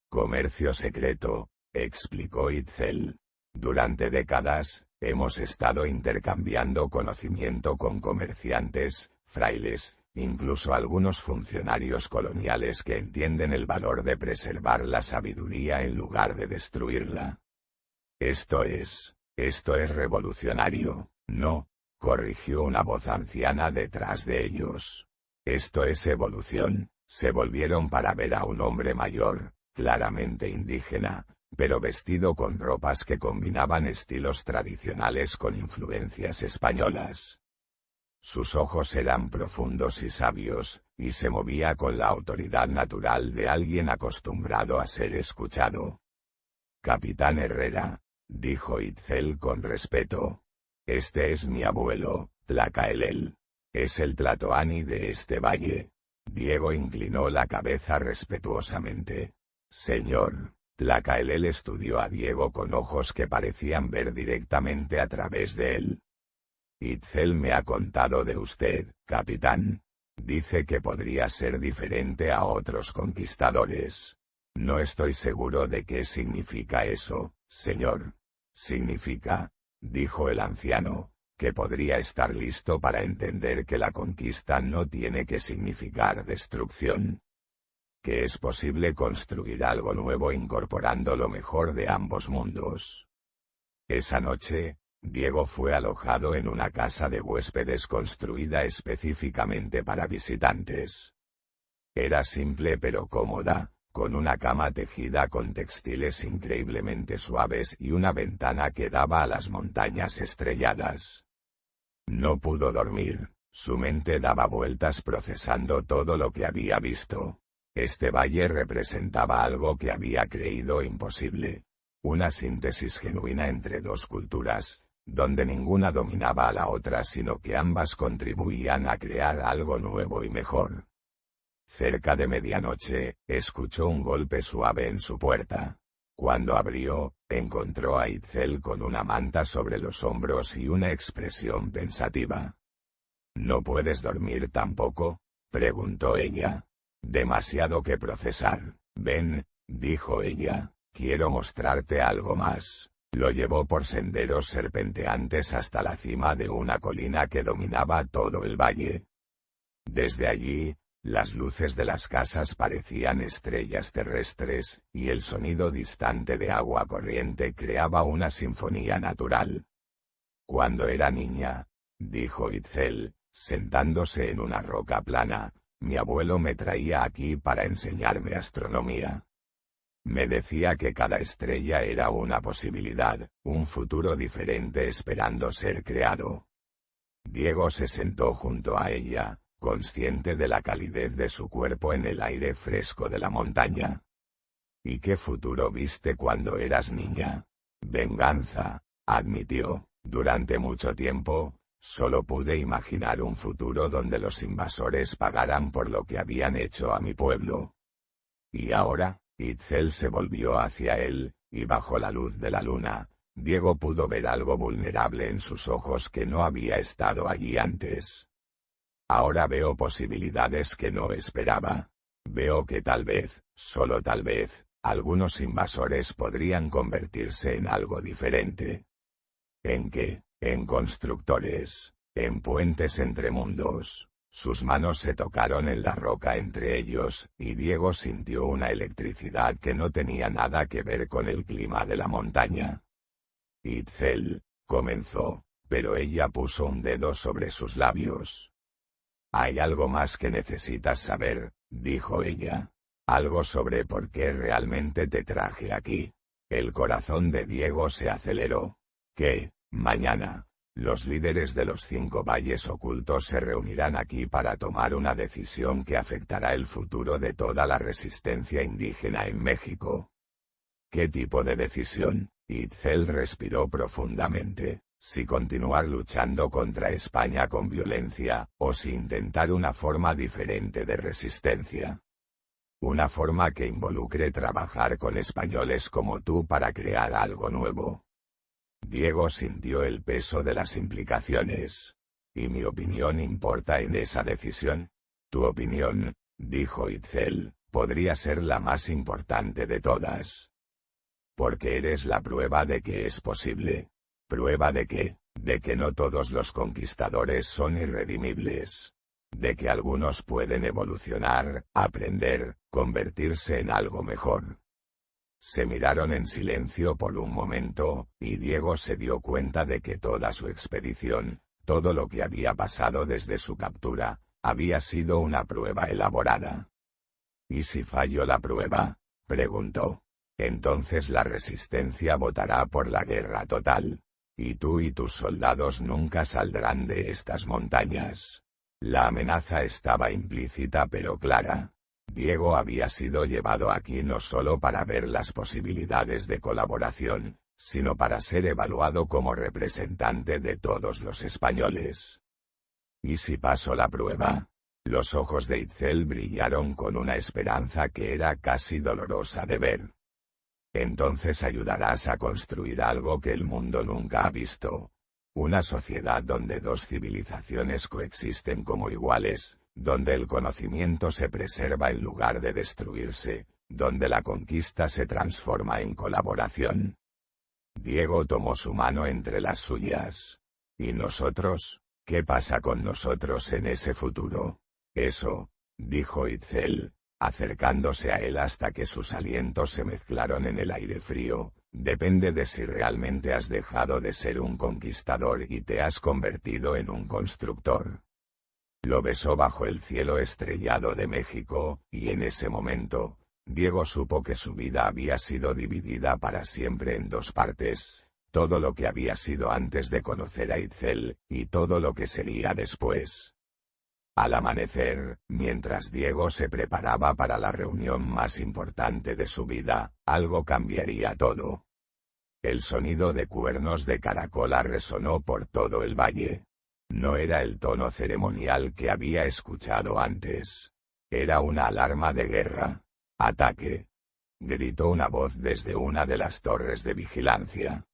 «Comercio secreto», explicó Itzel. «Durante décadas, hemos estado intercambiando conocimiento con comerciantes, frailes, incluso algunos funcionarios coloniales que entienden el valor de preservar la sabiduría en lugar de destruirla». Esto es revolucionario, ¿no?», corrigió una voz anciana detrás de ellos. «Esto es evolución». Se volvieron para ver a un hombre mayor, claramente indígena, pero vestido con ropas que combinaban estilos tradicionales con influencias españolas. Sus ojos eran profundos y sabios, y se movía con la autoridad natural de alguien acostumbrado a ser escuchado. Capitán Herrera, dijo Itzel con respeto. Este es mi abuelo, Tlacaelel. Es el Tlatoani de este valle. Diego inclinó la cabeza respetuosamente. Señor. Tlacaelel estudió a Diego con ojos que parecían ver directamente a través de él. Itzel me ha contado de usted, capitán. Dice que podría ser diferente a otros conquistadores. No estoy seguro de qué significa eso, señor. Significa, dijo el anciano, que podría estar listo para entender que la conquista no tiene que significar destrucción. Que es posible construir algo nuevo incorporando lo mejor de ambos mundos. Esa noche, Diego fue alojado en una casa de huéspedes construida específicamente para visitantes. Era simple pero cómoda, con una cama tejida con textiles increíblemente suaves y una ventana que daba a las montañas estrelladas. No pudo dormir, su mente daba vueltas procesando todo lo que había visto. Este valle representaba algo que había creído imposible. Una síntesis genuina entre dos culturas, donde ninguna dominaba a la otra sino que ambas contribuían a crear algo nuevo y mejor. Cerca de medianoche, escuchó un golpe suave en su puerta. Cuando abrió, encontró a Itzel con una manta sobre los hombros y una expresión pensativa. ¿No puedes dormir tampoco?, preguntó ella. Demasiado que procesar. Ven, dijo ella, quiero mostrarte algo más. Lo llevó por senderos serpenteantes hasta la cima de una colina que dominaba todo el valle. Desde allí, las luces de las casas parecían estrellas terrestres, y el sonido distante de agua corriente creaba una sinfonía natural. Cuando era niña, dijo Itzel, sentándose en una roca plana, mi abuelo me traía aquí para enseñarme astronomía. Me decía que cada estrella era una posibilidad, un futuro diferente esperando ser creado. Diego se sentó junto a ella, consciente de la calidez de su cuerpo en el aire fresco de la montaña. ¿Y qué futuro viste cuando eras niña? Venganza, admitió. Durante mucho tiempo, solo pude imaginar un futuro donde los invasores pagaran por lo que habían hecho a mi pueblo. Y ahora, Itzel se volvió hacia él, y bajo la luz de la luna, Diego pudo ver algo vulnerable en sus ojos que no había estado allí antes. Ahora veo posibilidades que no esperaba. Veo que tal vez, solo tal vez, algunos invasores podrían convertirse en algo diferente. ¿En qué? En constructores, en puentes entre mundos. Sus manos se tocaron en la roca entre ellos, y Diego sintió una electricidad que no tenía nada que ver con el clima de la montaña. Itzel, comenzó, pero ella puso un dedo sobre sus labios. Hay algo más que necesitas saber, dijo ella. Algo sobre por qué realmente te traje aquí. El corazón de Diego se aceleró. ¿Qué? Mañana, los líderes de los 5 valles ocultos se reunirán aquí para tomar una decisión que afectará el futuro de toda la resistencia indígena en México. ¿Qué tipo de decisión? Itzel respiró profundamente. Si continuar luchando contra España con violencia, o si intentar una forma diferente de resistencia. Una forma que involucre trabajar con españoles como tú para crear algo nuevo. Diego sintió el peso de las implicaciones. ¿Y mi opinión importa en esa decisión? Tu opinión, dijo Itzel, podría ser la más importante de todas. Porque eres la prueba de que es posible. ¿Prueba de qué? De que no todos los conquistadores son irredimibles. De que algunos pueden evolucionar, aprender, convertirse en algo mejor. Se miraron en silencio por un momento, y Diego se dio cuenta de que toda su expedición, todo lo que había pasado desde su captura, había sido una prueba elaborada. ¿Y si falló la prueba?, preguntó. Entonces la resistencia votará por la guerra total. Y tú y tus soldados nunca saldrán de estas montañas. La amenaza estaba implícita pero clara. Diego había sido llevado aquí no solo para ver las posibilidades de colaboración, sino para ser evaluado como representante de todos los españoles. ¿Y si pasó la prueba? Los ojos de Itzel brillaron con una esperanza que era casi dolorosa de ver. Entonces ayudarás a construir algo que el mundo nunca ha visto. Una sociedad donde dos civilizaciones coexisten como iguales, donde el conocimiento se preserva en lugar de destruirse, donde la conquista se transforma en colaboración. Diego tomó su mano entre las suyas. ¿Y nosotros? ¿Qué pasa con nosotros en ese futuro? Eso, dijo Itzel, acercándose a él hasta que sus alientos se mezclaron en el aire frío, depende de si realmente has dejado de ser un conquistador y te has convertido en un constructor. Lo besó bajo el cielo estrellado de México, y en ese momento, Diego supo que su vida había sido dividida para siempre en dos partes, todo lo que había sido antes de conocer a Itzel, y todo lo que sería después. Al amanecer, mientras Diego se preparaba para la reunión más importante de su vida, algo cambiaría todo. El sonido de cuernos de caracola resonó por todo el valle. No era el tono ceremonial que había escuchado antes. Era una alarma de guerra. ¡Ataque!, gritó una voz desde una de las torres de vigilancia.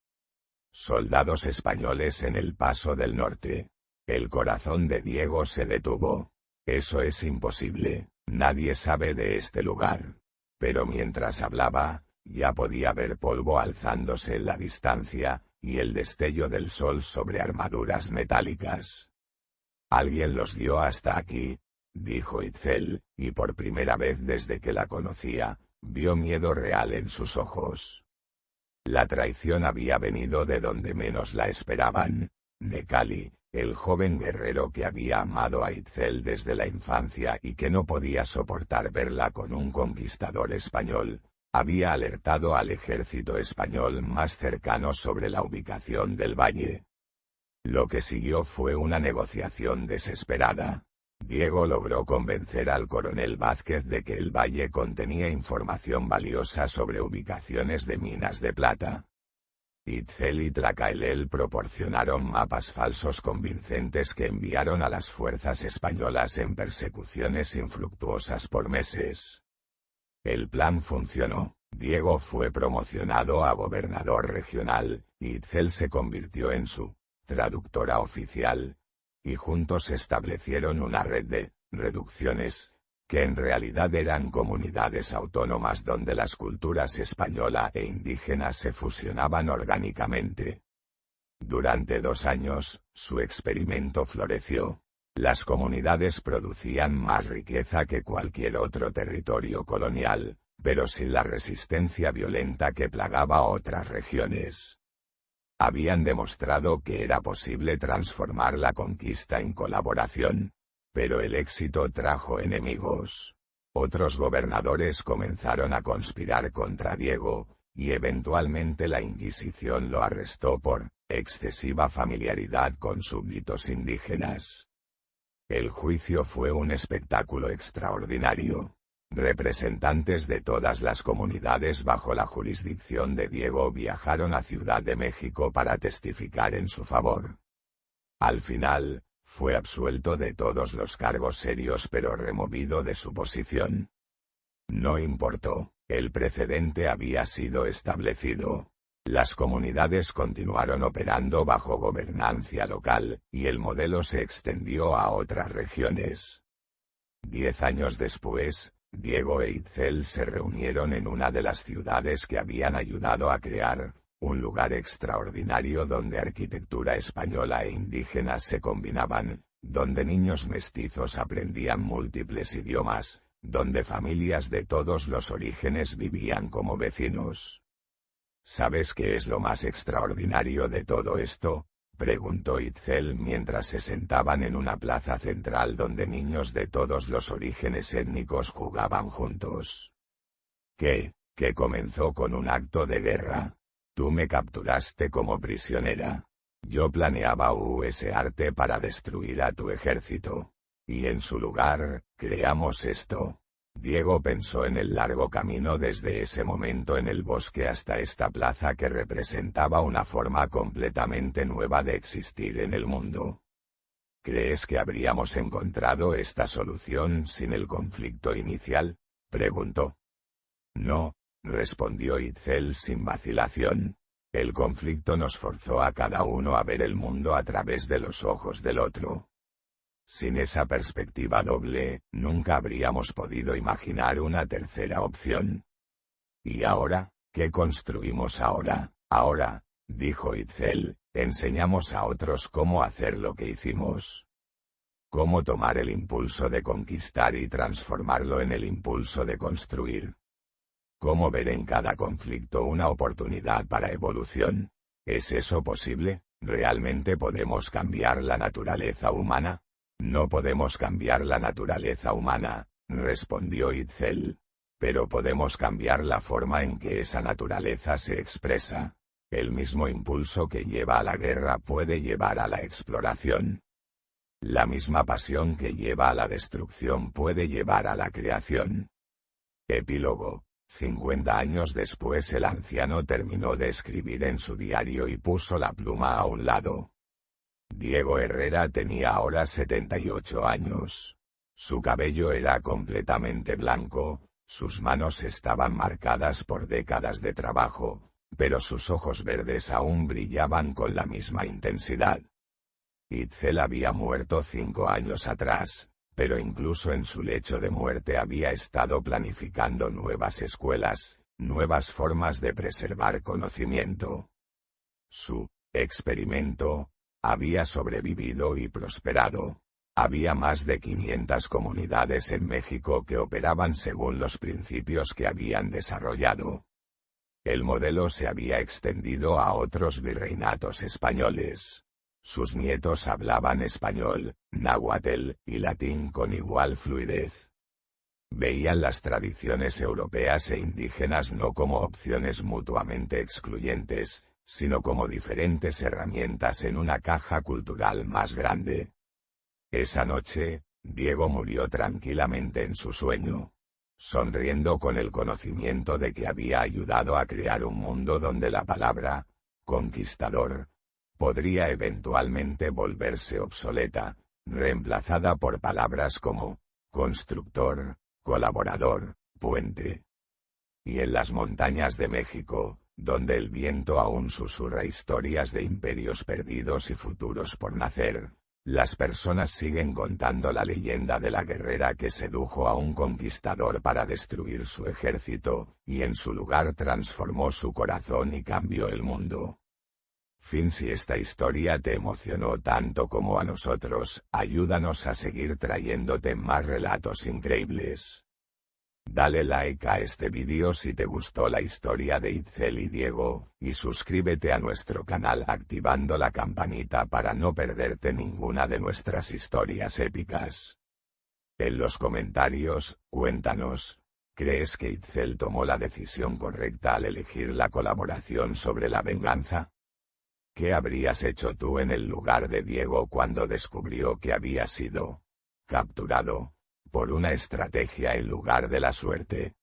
Soldados españoles en el Paso del Norte. El corazón de Diego se detuvo. Eso es imposible, nadie sabe de este lugar. Pero mientras hablaba, ya podía ver polvo alzándose en la distancia, y el destello del sol sobre armaduras metálicas. Alguien los guió hasta aquí, dijo Itzel, y por primera vez desde que la conocía, vio miedo real en sus ojos. La traición había venido de donde menos la esperaban. Necali, el joven guerrero que había amado a Itzel desde la infancia y que no podía soportar verla con un conquistador español, había alertado al ejército español más cercano sobre la ubicación del valle. Lo que siguió fue una negociación desesperada. Diego logró convencer al coronel Vázquez de que el valle contenía información valiosa sobre ubicaciones de minas de plata. Itzel y Tlacaelel proporcionaron mapas falsos convincentes que enviaron a las fuerzas españolas en persecuciones infructuosas por meses. El plan funcionó. Diego fue promocionado a gobernador regional, y Itzel se convirtió en su traductora oficial, y juntos establecieron una red de reducciones, que en realidad eran comunidades autónomas donde las culturas española e indígena se fusionaban orgánicamente. Durante 2 años, su experimento floreció. Las comunidades producían más riqueza que cualquier otro territorio colonial, pero sin la resistencia violenta que plagaba otras regiones. Habían demostrado que era posible transformar la conquista en colaboración. Pero el éxito trajo enemigos. Otros gobernadores comenzaron a conspirar contra Diego, y eventualmente la Inquisición lo arrestó por excesiva familiaridad con súbditos indígenas. El juicio fue un espectáculo extraordinario. Representantes de todas las comunidades bajo la jurisdicción de Diego viajaron a Ciudad de México para testificar en su favor. Al final, fue absuelto de todos los cargos serios pero removido de su posición. No importó, el precedente había sido establecido. Las comunidades continuaron operando bajo gobernancia local, y el modelo se extendió a otras regiones. 10 años después, Diego e Itzel se reunieron en una de las ciudades que habían ayudado a crear, un lugar extraordinario donde arquitectura española e indígena se combinaban, donde niños mestizos aprendían múltiples idiomas, donde familias de todos los orígenes vivían como vecinos. ¿Sabes qué es lo más extraordinario de todo esto?, preguntó Itzel mientras se sentaban en una plaza central donde niños de todos los orígenes étnicos jugaban juntos. ¿Qué? ¿Que comenzó con un acto de guerra? Tú me capturaste como prisionera. Yo planeaba usarte para destruir a tu ejército. Y en su lugar, creamos esto. Diego pensó en el largo camino desde ese momento en el bosque hasta esta plaza que representaba una forma completamente nueva de existir en el mundo. ¿Crees que habríamos encontrado esta solución sin el conflicto inicial?, preguntó. No, respondió Itzel sin vacilación. El conflicto nos forzó a cada uno a ver el mundo a través de los ojos del otro. Sin esa perspectiva doble, nunca habríamos podido imaginar una tercera opción. ¿Y ahora, qué construimos ahora? Ahora, dijo Itzel, enseñamos a otros cómo hacer lo que hicimos. Cómo tomar el impulso de conquistar y transformarlo en el impulso de construir. Cómo ver en cada conflicto una oportunidad para evolución. ¿Es eso posible? ¿Realmente podemos cambiar la naturaleza humana? No podemos cambiar la naturaleza humana, respondió Itzel. Pero podemos cambiar la forma en que esa naturaleza se expresa. El mismo impulso que lleva a la guerra puede llevar a la exploración. La misma pasión que lleva a la destrucción puede llevar a la creación. Epílogo. 50 años después el anciano terminó de escribir en su diario y puso la pluma a un lado. Diego Herrera tenía ahora 78 años. Su cabello era completamente blanco, sus manos estaban marcadas por décadas de trabajo, pero sus ojos verdes aún brillaban con la misma intensidad. Itzel había muerto 5 años atrás, pero incluso en su lecho de muerte había estado planificando nuevas escuelas, nuevas formas de preservar conocimiento. Su experimento había sobrevivido y prosperado. Había más de 500 comunidades en México que operaban según los principios que habían desarrollado. El modelo se había extendido a otros virreinatos españoles. Sus nietos hablaban español, náhuatl y latín con igual fluidez. Veían las tradiciones europeas e indígenas no como opciones mutuamente excluyentes, sino como diferentes herramientas en una caja cultural más grande. Esa noche, Diego murió tranquilamente en su sueño, sonriendo con el conocimiento de que había ayudado a crear un mundo donde la palabra conquistador podría eventualmente volverse obsoleta, reemplazada por palabras como constructor, colaborador, puente. Y en las montañas de México, donde el viento aún susurra historias de imperios perdidos y futuros por nacer, las personas siguen contando la leyenda de la guerrera que sedujo a un conquistador para destruir su ejército, y en su lugar transformó su corazón y cambió el mundo. Fin. Si esta historia te emocionó tanto como a nosotros, ayúdanos a seguir trayéndote más relatos increíbles. Dale like a este vídeo si te gustó la historia de Itzel y Diego, y suscríbete a nuestro canal activando la campanita para no perderte ninguna de nuestras historias épicas. En los comentarios, cuéntanos, ¿crees que Itzel tomó la decisión correcta al elegir la colaboración sobre la venganza? ¿Qué habrías hecho tú en el lugar de Diego cuando descubrió que había sido capturado por una estrategia en lugar de la suerte?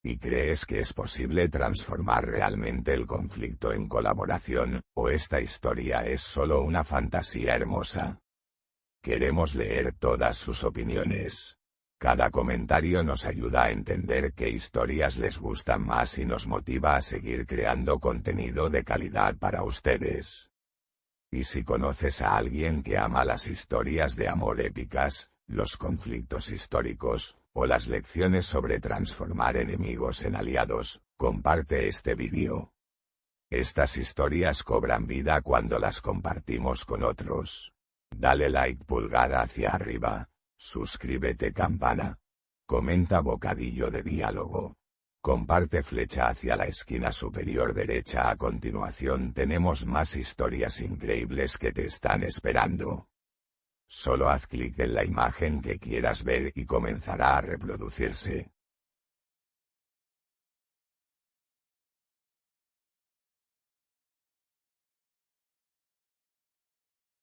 ¿Y crees que es posible transformar realmente el conflicto en colaboración, o esta historia es solo una fantasía hermosa? Queremos leer todas sus opiniones. Cada comentario nos ayuda a entender qué historias les gustan más y nos motiva a seguir creando contenido de calidad para ustedes. Y si conoces a alguien que ama las historias de amor épicas, los conflictos históricos, o las lecciones sobre transformar enemigos en aliados, comparte este vídeo. Estas historias cobran vida cuando las compartimos con otros. Dale like, pulgar hacia arriba. Suscríbete, campana. Comenta bocadillo de diálogo. Comparte flecha hacia la esquina superior derecha. A continuación tenemos más historias increíbles que te están esperando. Solo haz clic en la imagen que quieras ver y comenzará a reproducirse.